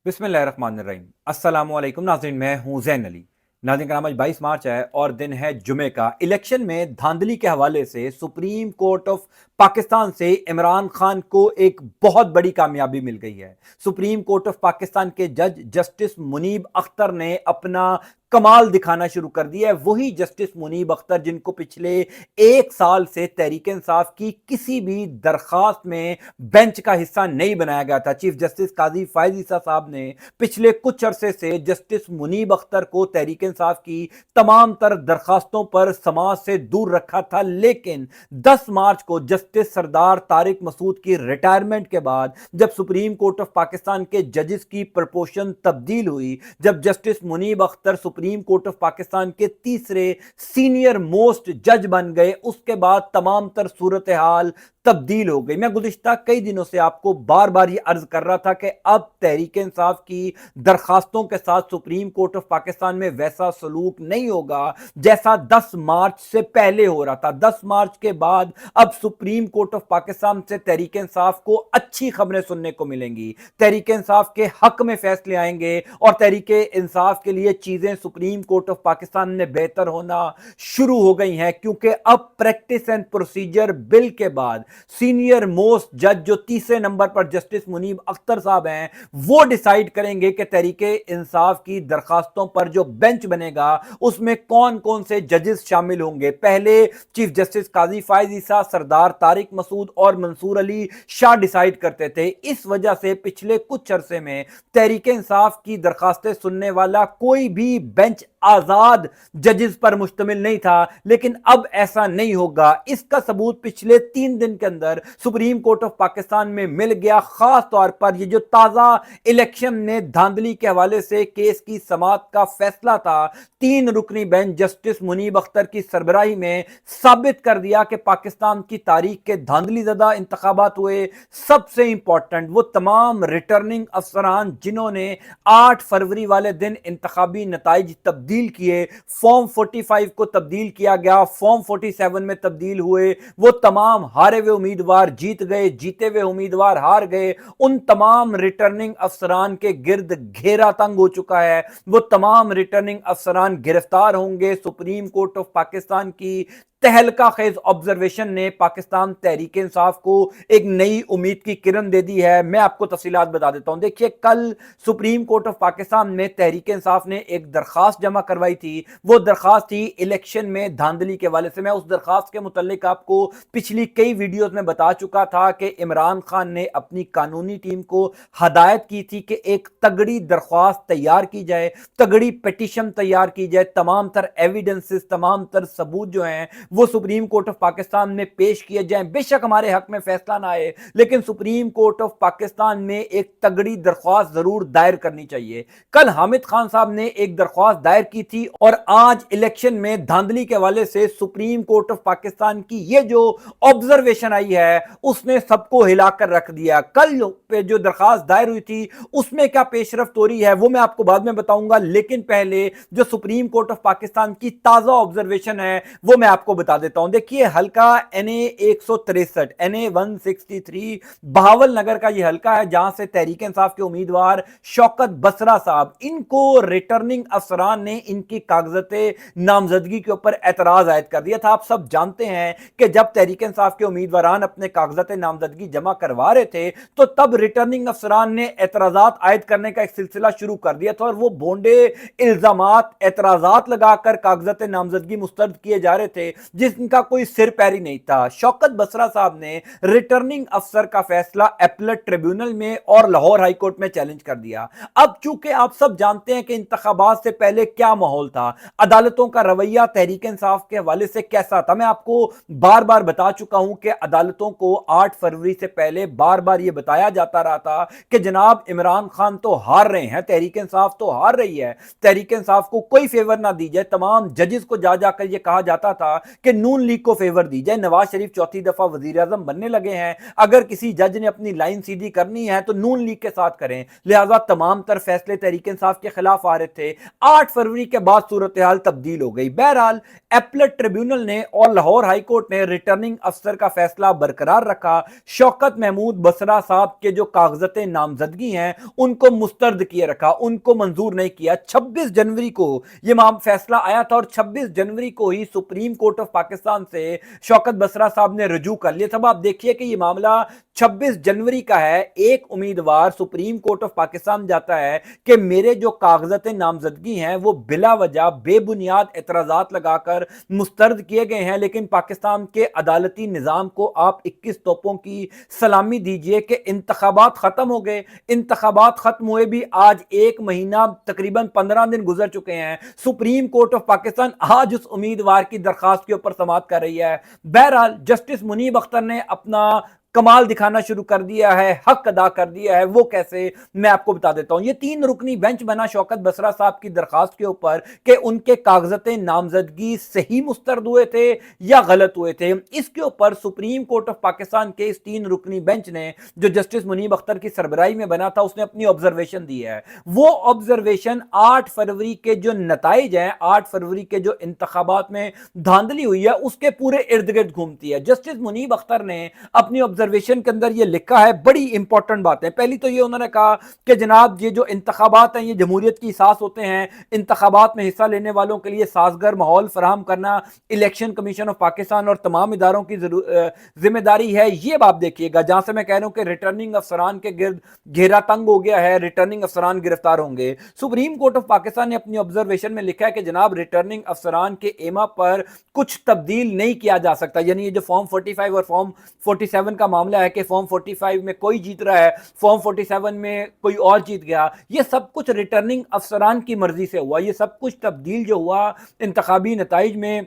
बिस्मिल्लाहिर्रहमानिर्रहीम। अस्सलाम वालेकुम नाज़रीन, मैं हूं ज़ैन अली। नाज़रीन कराम, आज 22 मार्च है और दिन है जुमे का। इलेक्शन में धांधली के हवाले से सुप्रीम कोर्ट ऑफ पाकिस्तान से इमरान खान को एक बहुत बड़ी कामयाबी मिल गई है। सुप्रीम कोर्ट ऑफ पाकिस्तान के जज जस्टिस मुनीब अख्तर ने अपना कमाल दिखाना शुरू कर दिया है। वही जस्टिस मुनीब अख्तर जिनको पिछले एक साल से तहरीक इंसाफ की किसी भी दरखास्त में बेंच का हिस्सा नहीं बनाया गया था। चीफ जस्टिस काजी फायज ईसा साहब ने पिछले कुछ अरसे से जस्टिस मुनीब अख्तर को तहरीक इंसाफ की तमाम तर दरखास्तों पर समाज से दूर रखा था, लेकिन 10 मार्च को जस्टिस सरदार तारिक मसूद की रिटायरमेंट के बाद जब सुप्रीम कोर्ट ऑफ पाकिस्तान के जजेस की प्रपोर्शन तब्दील हुई, जब justice Munib Akhtar supreme court of Pakistan के तीसरे सीनियर मोस्ट जज बन गए, उसके बाद तमाम तर सूरत हाल तब्दील हो गई। मैं गुज़िश्ता कई दिनों से आपको बार बार ये अर्ज कर रहा था कि अब तहरीक इंसाफ की दरखास्तों के साथ सुप्रीम कोर्ट ऑफ पाकिस्तान में वैसा सलूक नहीं होगा जैसा 10 मार्च से पहले हो रहा था। 10 मार्च के बाद अब सुप्रीम कोर्ट ऑफ पाकिस्तान से तहरीक इंसाफ को अच्छी खबरें सुनने को मिलेंगी। तहरीक इंसाफ के हक में फैसले आएंगे और तहरीक इंसाफ के लिए चीजें सुप्रीम कोर्ट ऑफ पाकिस्तान में बेहतर होना शुरू हो गई हैं, क्योंकि अब प्रैक्टिस एंड प्रोसीजर बिल के बाद सीनियर मोस्ट जज जो तीसरे नंबर पर जस्टिस मुनीब अख्तर साहब हैं, वो डिसाइड करेंगे कि तहरीके इंसाफ की दरखास्तों पर जो बेंच बनेगा उसमें कौन कौन से जजेस शामिल होंगे। पहले चीफ जस्टिस काजी फायज ईसा, सरदार तारिक मसूद और मंसूर अली शाह डिसाइड करते थे। इस वजह से पिछले कुछ अरसे में तहरीके इंसाफ की दरखास्तें सुनने वाला कोई भी बेंच आजाद जजेस पर मुश्तमिल नहीं था, लेकिन अब ऐसा नहीं होगा। इसका सबूत पिछले 3 दिन के अंदर सुप्रीम कोर्ट ऑफ पाकिस्तान में मिल गया। खास तौर पर ये जो ताजा इलेक्शन में धांधली के हवाले से केस की समाअत का फैसला था, 3 रुकनी बेंच जस्टिस मुनीब अख्तर की सरबराही में साबित कर दिया कि पाकिस्तान की तारीख के धांधली ज़दा इंतखाबात हुए। सबसे इंपॉर्टेंट वो तमाम रिटर्निंग अफसरान जिन्होंने 8 फरवरी वाले दिन इंतखाबी नताइज तब्दील किए, फॉर्म 45 को तब्दील किया गया, फॉर्म 47 में तब्दील हुए, वो तमाम हारे हुए उम्मीदवार जीत गए, जीते हुए उम्मीदवार हार गए। उन तमाम रिटर्निंग अफसरान के गिर्द घेरा तंग हो चुका है। वो तमाम रिटर्निंग अफसरान गिरफ्तार होंगे। सुप्रीम कोर्ट ऑफ पाकिस्तान की तहलका खेज ऑब्जर्वेशन ने पाकिस्तान तहरीक इंसाफ को एक नई उम्मीद की किरण दे दी है। मैं आपको तफसीलात बता देता हूं। देखिए, कल सुप्रीम कोर्ट ऑफ पाकिस्तान में तहरीक इंसाफ ने एक दरखास्त जमा करवाई थी। वो दरखास्त थी इलेक्शन में धांधली के वाले से। मैं उस दरखास्त के मुतालिक आपको पिछली कई वीडियोज में बता चुका था कि इमरान खान ने अपनी कानूनी टीम को हदायत की थी कि एक तगड़ी दरख्वास्त तैयार की जाए, तगड़ी पिटीशन तैयार की जाए, तमाम तर एविडेंसेस, तमाम तर सबूत जो हैं वो सुप्रीम कोर्ट ऑफ पाकिस्तान में पेश किए जाएं। बेशक हमारे हक में फैसला ना आए, लेकिन सुप्रीम कोर्ट ऑफ पाकिस्तान में एक तगड़ी दरख्वास्त जरूर दायर करनी चाहिए। कल हामिद खान साहब ने एक दरख्वास्त दायर की थी और आज इलेक्शन में धांधली के हवाले से सुप्रीम कोर्ट ऑफ पाकिस्तान की ये जो ऑब्जर्वेशन आई है उसने सबको हिलाकर रख दिया। कल पे जो दरख्वास्त दायर हुई थी उसमें क्या पेशरफ्त हो रही है वो मैं आपको बाद में बताऊंगा, लेकिन पहले जो सुप्रीम कोर्ट ऑफ पाकिस्तान की ताजा ऑब्जर्वेशन है वो मैं आपको बता देता हूं। देखिए, हल्का NA 163 NA 163 बहावल नगर का यह हल्का है, जहां से तहरीक इंसाफ के उम्मीदवार शौकत बसरा साहब, इनको रिटर्निंग अफसरान ने इनकी कागजते नामजदगी के ऊपर एतराज आयद कर दिया था। आप सब जानते हैं कि जब तहरीक इंसाफ के उम्मीदवार अपने कागजते नामजदगी जमा करवा रहे थे तो तब रिटर्निंग अफसरान ने एतराजात आयद करने का एक सिलसिला शुरू कर दिया था और वो भोंडे इल्जामात, एतराजात लगाकर कागजते नामजदगी मुस्तरद किए जा रहे थे जिनका कोई सिर पैरी नहीं था। शौकत बसरा साहब ने रिटर्निंग अफसर का फैसला अपीलेट ट्रिब्यूनल में और लाहौर हाई कोर्ट में चैलेंज कर दिया। अब चूंकि आप सब जानते हैं कि इंतखाबात से पहले क्या माहौल था, अदालतों का रवैया तहरीक इंसाफ के हवाले से कैसा था, मैं आपको बार बार बता चुका हूं कि अदालतों को 8 फरवरी से पहले बार बार यह बताया जाता रहा था कि जनाब इमरान खान तो हार रहे हैं, तहरीक इंसाफ तो हार रही है, तहरीक इंसाफ को कोई फेवर ना दी जाए। तमाम जजेस को जा जाकर यह कहा जाता था کہ नून लीग को फेवर दी जाए। नवाज शरीफ चौथी दफा वजीर आजम बनने लगे हैं, अगर किसी जज ने अपनी लाइन सीधी करनी है तो नून लीग के साथ करें, लिहाजा तमाम तर फैसले तहरीक इंसाफ के खिलाफ आ रहे थे। 8 फरवरी के बाद सूरत हाल तब्दील हो गई। बहरहाल एपलेट ट्रिब्यूनल ने और लाहौर हाई कोर्ट ने रिटर्निंग अफसर का फैसला बरकरार रखा। शौकत महमूद बसरा साहब के जो कागजत नामजदगी हैं उनको मुस्तरद किए रखा, उनको मंजूर नहीं किया। 26 जनवरी को यह फैसला आया था और 26 जनवरी को ही सुप्रीम कोर्ट ऑफ पाकिस्तान से शौकत बसरा साहब ने रजू कर लिया। तब आप देखिए कि यह मामला 26 जनवरी का है। एक उम्मीदवार सुप्रीम कोर्ट ऑफ पाकिस्तान जाता है कि मेरे जो कागजत नामजदगी हैं वो बिला वजह बेबुनियाद एतराजात लगाकर मुस्तरद किए गए हैं, लेकिन पाकिस्तान के अदालती निजाम को आप 21 तोपों की सलामी दीजिए कि इंतखाबात खत्म हो गए। इंतखाबात खत्म हुए भी आज 1 महीना तकरीबन 15 दिन गुजर चुके हैं। सुप्रीम कोर्ट ऑफ पाकिस्तान आज उस उम्मीदवार की दरखास्त के ऊपर समाअत कर रही है। बहरहाल जस्टिस मुनीब अख्तर ने अपना कमाल दिखाना शुरू कर दिया है, हक अदा कर दिया है। वो कैसे, मैं आपको बता देता हूं। ये 3 रुकनी बेंच बना शौकत बसरा साहब की दरखास्त के ऊपर कि उनके कागजत नामजदगी सही मुस्तरद हुए थे या गलत हुए थे। इसके ऊपर सुप्रीम कोर्ट ऑफ पाकिस्तान के इस 3 रुकनी बेंच ने, जो जस्टिस मुनीब अख्तर की सरबराही में बना था, उसने अपनी ऑब्जर्वेशन दी है। वो ऑब्जर्वेशन 8 फरवरी के जो नताइज हैं, 8 फरवरी के जो इंतखाबात में धांधली हुई है, उसके पूरे इर्द गिर्द घूमती है। जस्टिस मुनीब अख्तर ने अपनी ऑब्जर्वेशन के अंदर ये लिखा है, बड़ी इंपॉर्टेंट बात है। पहली तो ये उन्होंने कहा कि जनाब ये जो इंतखाबात हैं ये जमहूरियत की एहसास होते हैं, इंतखाबात में हिस्सा लेने वालों के लिए साजगार माहौल फराहम करना इलेक्शन कमीशन ऑफ पाकिस्तान और तमाम इदारों की जिम्मेदारी है। ये बात देखिएगा, जहां से मैं कह रहा हूं कि रिटर्निंग अफसरान के गिर्द घेरा तंग हो गया है, रिटर्निंग अफसरान गिरफ्तार होंगे। सुप्रीम कोर्ट ऑफ पाकिस्तान ने अपनी ऑब्जर्वेशन में लिखा है कि जनाब रिटर्निंग अफसरान के एमा पर कुछ तब्दील नहीं किया जा सकता। यानी ये जो फॉर्म 45 और फॉर्म 47 का मामला है कि फॉर्म 45 में कोई जीत रहा है, फॉर्म 47 में कोई और जीत गया, ये सब कुछ रिटर्निंग अफसरान की मर्जी से हुआ। ये सब कुछ तब्दील जो हुआ इंतखाबी नताइज में,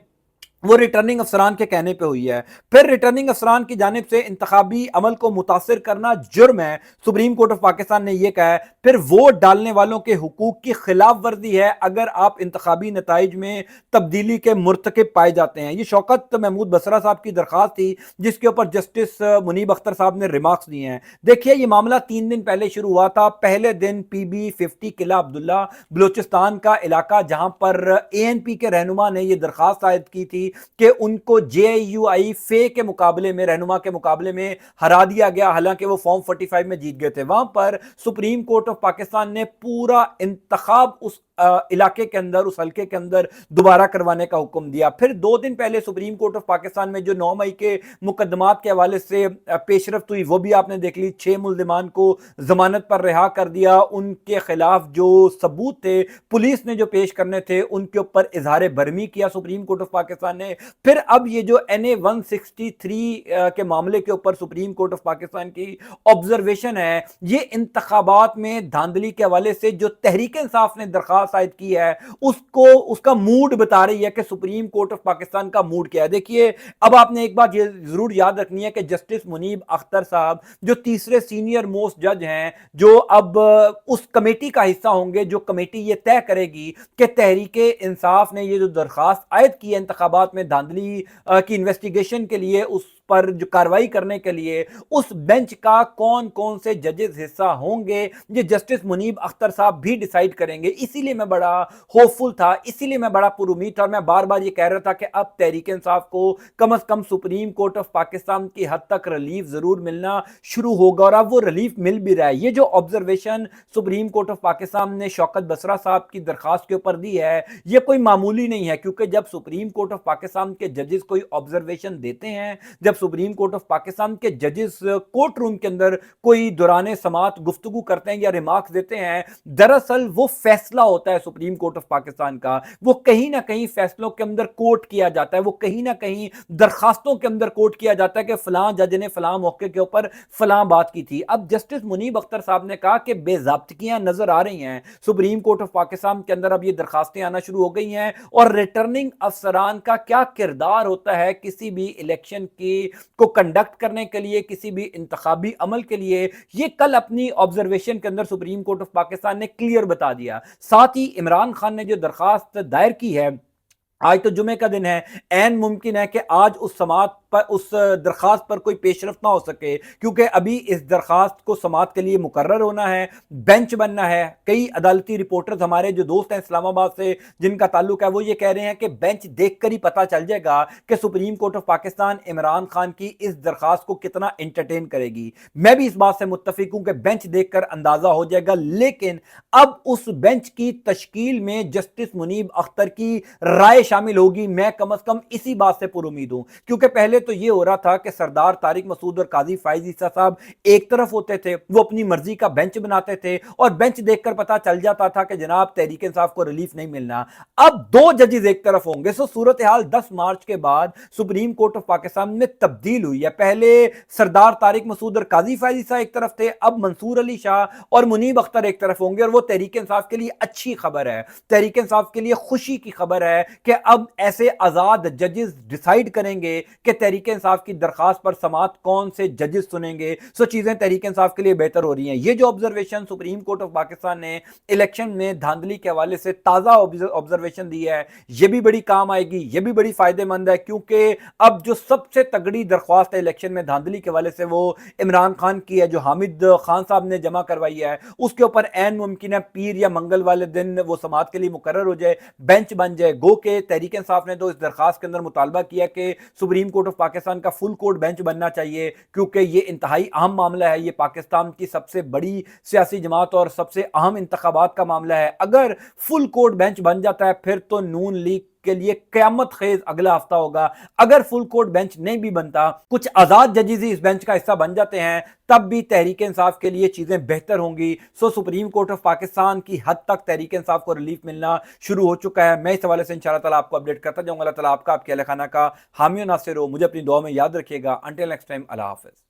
वो रिटर्निंग अफसरान के कहने पे हुई है। फिर रिटर्निंग अफसरान की जानिब से इंतखाबी अमल को मुतासिर करना जुर्म है, सुप्रीम कोर्ट ऑफ पाकिस्तान ने यह कहा है। फिर वोट डालने वालों के हुकूक की खिलाफ वर्जी है अगर आप इंतखाबी नताइज में तब्दीली के मुर्तकिब पाए जाते हैं। ये शौकत महमूद बसरा साहब की दरखास्त थी जिसके ऊपर जस्टिस मुनीब अख्तर साहब ने रिमार्क्स दिए हैं। देखिए ये मामला 3 दिन पहले शुरू हुआ था। पहले दिन PB 50 किला अब्दुल्ला बलोचिस्तान का इलाका, जहां पर ANP के रहनुमा ने यह दरखास्त आयद की थी कि उनको JUI फे के मुकाबले में, रहनुमा के मुकाबले में हरा दिया गया, हालांकि वो फॉर्म 45 में जीत गए थे। वहां पर सुप्रीम कोर्ट ऑफ पाकिस्तान ने पूरा इंतखाब उस इलाके के अंदर, उस हल्के के अंदर दोबारा करवाने का हुक्म दिया। फिर 2 दिन पहले सुप्रीम कोर्ट ऑफ पाकिस्तान में जो 9 मई के मुकदमात के हवाले से पेशरफ्त हुई वो भी आपने देख ली। 6 मुल्जिमान को जमानत पर रिहा कर दिया। उनके खिलाफ जो सबूत थे पुलिस ने जो पेश करने थे उनके ऊपर इजहार बरमी किया सुप्रीम कोर्ट ऑफ पाकिस्तान ने। फिर अब ये जो NA 163 के मामले के ऊपर सुप्रीम कोर्ट ऑफ पाकिस्तान की ऑब्जर्वेशन है, ये इंतखाबात में धांधली के हवाले से जो तहरीक इंसाफ ने दरखास्त शायद की है उसको, उसका मूड बता रही है कि सुप्रीम कोर्ट ऑफ पाकिस्तान का मूड क्या है। देखिए अब आपने एक बात ये जरूर याद रखनी है कि जस्टिस मुनीब अख्तर साहब जो तीसरे सीनियर मोस्ट जज हैं, जो अब उस कमेटी का हिस्सा होंगे, जो कमेटी ये तय करेगी कि तहरीक इंसाफ ने ये जो दरखास्त आयद की है इंतखाबात में धांधली की इन्वेस्टिगेशन के लिए, उस पर जो कार्रवाई करने के लिए उस बेंच का कौन कौन से जजेस हिस्सा होंगे, ये जस्टिस मुनीब अख्तर साहब भी डिसाइड करेंगे। इसीलिए मैं बड़ा होपफुल था, इसीलिए मैं बड़ा पुरुमीद था और मैं बार बार ये कह रहा था कि अब तहरीक इंसाफ को कम से कम सुप्रीम कोर्ट ऑफ पाकिस्तान की हद तक रिलीफ जरूर मिलना शुरू होगा और अब वो रिलीफ मिल भी रहा है। ये जो observation supreme court of Pakistan ने शौकत बसरा साहब की दरखास्त के ऊपर दी है, ये कोई मामूली नहीं है, क्योंकि जब सुप्रीम कोर्ट ऑफ पाकिस्तान के जजेस कोई ऑब्जर्वेशन देते हैं, जब सुप्रीम कोर्ट ऑफ पाकिस्तान के जजेस कोर्ट रूम के अंदर कोई दौरान समात गुफ्तगू करते हैं या रिमार्क्स देते हैं, दरअसल वो फैसला होता है सुप्रीम कोर्ट ऑफ पाकिस्तान का। वो कहीं ना कहीं फैसलों के अंदर कोट किया जाता है, वो कहीं ना कहीं दरखास्तों के अंदर कोट किया जाता है कि फलां जज ने फलां मौके के ऊपर फलां बात की थी। अब जस्टिस मुनीब अख्तर साहब ने कहा कि बेज़ाब्तगियां नजर आ रही हैं सुप्रीम कोर्ट ऑफ पाकिस्तान के अंदर, अब ये दरखास्तें आना शुरू हो गई हैं और रिटर्निंग अफसरान का क्या किरदार होता है किसी भी इलेक्शन को कंडक्ट करने के लिए, किसी भी इंतखाबी अमल के लिए, ये कल अपनी ऑब्जर्वेशन के अंदर सुप्रीम कोर्ट ऑफ पाकिस्तान ने क्लियर बता दिया। साथ ही इमरान खान ने जो दरखास्त दायर की है آج تو جمعے کا دن ہے، عین ممکن ہے کہ آج اس سماعت پر اس درخواست پر کوئی پیش رفت نہ ہو سکے، کیونکہ ابھی اس درخواست کو سماعت کے لیے مقرر ہونا ہے، بینچ بننا ہے۔ کئی عدالتی رپورٹرز ہمارے جو دوست ہیں اسلام آباد سے جن کا تعلق ہے وہ یہ کہہ رہے ہیں کہ بینچ دیکھ کر ہی پتہ چل جائے گا کہ supreme court of Pakistan Imran Khan کی اس درخواست کو کتنا انٹرٹین کرے گی۔ میں بھی اس بات سے متفق ہوں کہ بینچ دیکھ کر اندازہ ہو جائے گا، لیکن اب اس بینچ کی تشکیل میں جسٹس منیب اختر کی رائے شامل ہوگی، میں کم از کم اسی بات سے پر امید ہوں، کیونکہ پہلے تو یہ ہو رہا تھا کہ سردار طارق مسعود اور قاضی فائز عیسیٰ صاحب ایک طرف ہوتے تھے، وہ اپنی مرضی کا بینچ بناتے تھے اور بینچ دیکھ کر پتا چل جاتا تھا کہ جناب تحریک انصاف کو ریلیف نہیں ملنا۔ اب دو ججز ایک طرف ہوں گے، سو صورتحال 10 مارچ کے بعد سپریم کورٹ آف پاکستان میں تبدیل ہوئی ہے۔ پہلے سردار طارق مسعود اور قاضی فائز عیسیٰ ایک طرف تھے، اب منصور علی شاہ اور منیب اختر ایک طرف ہوں گے، اور وہ تحریک انصاف کے لیے اچھی خبر ہے، تحریک انصاف کے لیے خوشی کی خبر ہے کہ اب ایسے آزاد ججز ڈیسائیڈ کریں گے کہ تحریک انصاف کی درخواست پر سماعت کون سے ججز سنیں گے۔ سو چیزیں تحریک انصاف کے لیے بہتر ہو رہی ہیں۔ یہ جو observation supreme court of Pakistan نے الیکشن میں دھاندلی کے حوالے سے تازہ آبزرویشن دی ہے، یہ بھی بڑی کام آئے گی، یہ بھی بڑی فائدہ مند ہے، کیونکہ اب جو سب سے تگڑی درخواست ہے الیکشن میں دھاندلی کے حوالے سے وہ عمران خان کی ہے، جو حامد خان صاحب نے جمع کروائی ہے۔ اس کے اوپر عین ممکن ہے پیر یا منگل والے دن وہ سماعت کے لیے مقرر ہو جائے، بینچ بن جائے۔ گو کہ تحریک انصاف نے تو اس درخواست کے اندر مطالبہ کیا کہ سپریم کورٹ آف پاکستان کا فل کورٹ بینچ بننا چاہیے، کیونکہ یہ انتہائی اہم معاملہ ہے، یہ پاکستان کی سب سے بڑی سیاسی جماعت اور سب سے اہم انتخابات کا معاملہ ہے۔ اگر فل کورٹ بینچ بن جاتا ہے پھر تو نون لیگ کے لیے قیامت خیز اگلا ہفتہ ہوگا۔ اگر فل کورٹ بینچ نہیں بھی بنتا، کچھ آزاد ججز ہی اس بینچ کا حصہ بن جاتے ہیں، تب بھی تحریک انصاف کے لیے چیزیں بہتر ہوں گی۔ سو سپریم کورٹ آف پاکستان کی حد تک تحریک انصاف کو ریلیف ملنا شروع ہو چکا ہے۔ میں اس حوالے سے انشاءاللہ تعالیٰ آپ کو اپڈیٹ کرتا جاؤں گا۔ اللہ تعالیٰ آپ کا، آپ کے اہل خانہ کا حامی و ناصر ہو۔ مجھے اپنی دعا میں یاد رکھیے گا۔ انٹل نیکسٹ ٹائم، اللہ حافظ۔